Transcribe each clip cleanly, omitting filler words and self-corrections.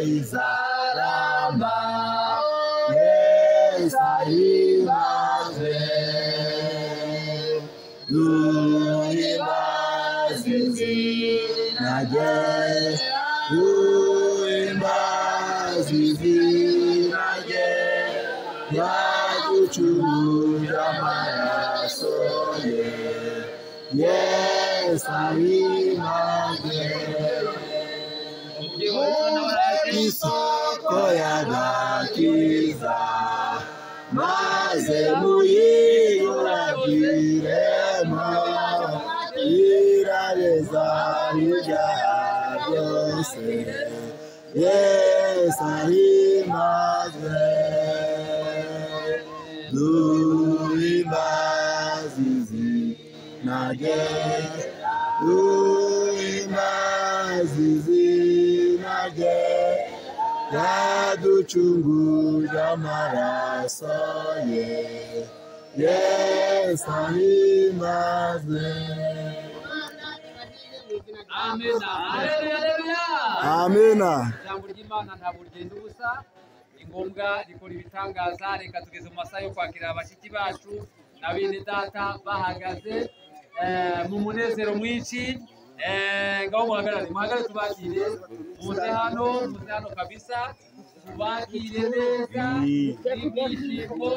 Izaramba Yesayimaze Duimbazizi Naje Duimbazizi Naje Yaduchuja Marasoye Yesayimaze Isoko y'agakiza maze muyiguragiremo irareza ibyaha byose Yesu ahimbazwe duhimbazizi nage duhimbazizi nage yaduchunguje amaraso ye Yesu ahimbazwe. Amen. Haleluya. Amena. Ijambo ry'Imana ntabwo rigenda ubusa, ingombwa rikora ibitangaza. Reka tugeze mu masaha yo kwakira abashiki bacu na bene data bahagaze mu munezero mwinshi. Ngaho muhagarare tubakire, muze hano kabisa, tubakire neza ibyishimo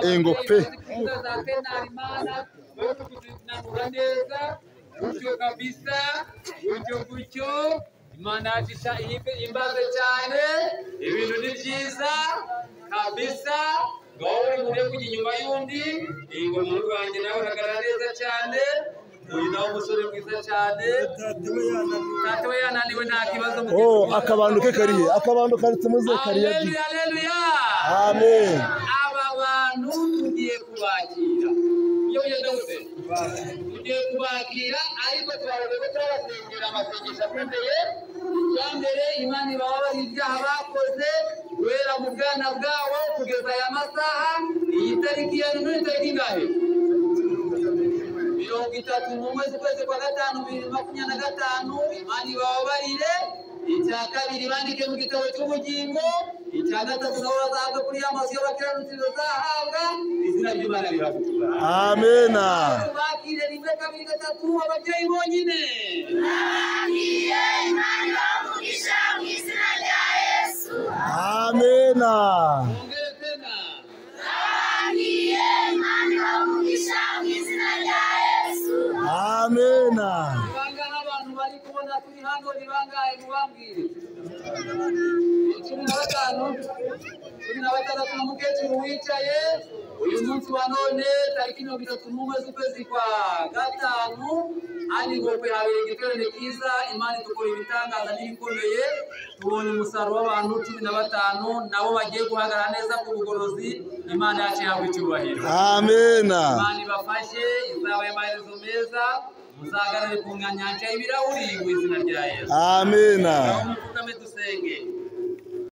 Engope Imana kutunanura neza gutyo kabisa, gutyo Imana yacisha imbaze cyane, ibintu ni byiza kabisa. Ngaho uri mure kujya inyuma y'undi, ingo mu rwanjye nawe uragaragara neza cyane. Uyu nawe umusore mwiza cyane, tate we yananiwe nta kibazo. Akabando ke kariye, akabando karitse muze kariye. Haleluya. Amen. Aba bantu tugiye kubakira, iyo yendose tugiye kubakira, ariko twarebe turabasengera amasengesho akomeye. Icyambere, Imana ibababarire ibyaha bakoze guhera mu bwana bwabo kugeza aya masaha. Iyi tariki ya none tariki ngahe 30 mu mwezi kwezi kwa gatanu 2025. Imana ibababarire. Icya kabiri, bandike mu gitabo cy'ubugingo. Icya gatatu, nabo bazahabwa kuri ya mazu y'abakiranutsi bazahabwa. Izina ry'Imana rihabwa. Amena. Bakire rimwe kabiri gatatu ababyeyi bonyine. Bakire Imana ibamugisha mu izina rya Yesu. Amena. Ongera tena. Bakire Imana ibamugisha mu izina rya Yesu. Amena. Bangana abantu bari kubona turi hano ni bangahe mubambwire? 15 n'umukecuru wicaye. Uyu munsi wa none tariki 30 mu mwezi kwezi kwa gatanu, ari ngope habere igiterane kiza. Imana idukora ibitangaza n'ibikomeye. Tubonye umusaruro w'abantu 15 nabo bagiye guhagarara neza ku bugorozi. Imana yacu yahabwa icyubahiro. Amena. Imana ibafashe, izabaye amaherezo meza. Muzahagarare ku nyanja y'ibirahuri mu izina rya Yesu. Amena. Mupfukame dusenge.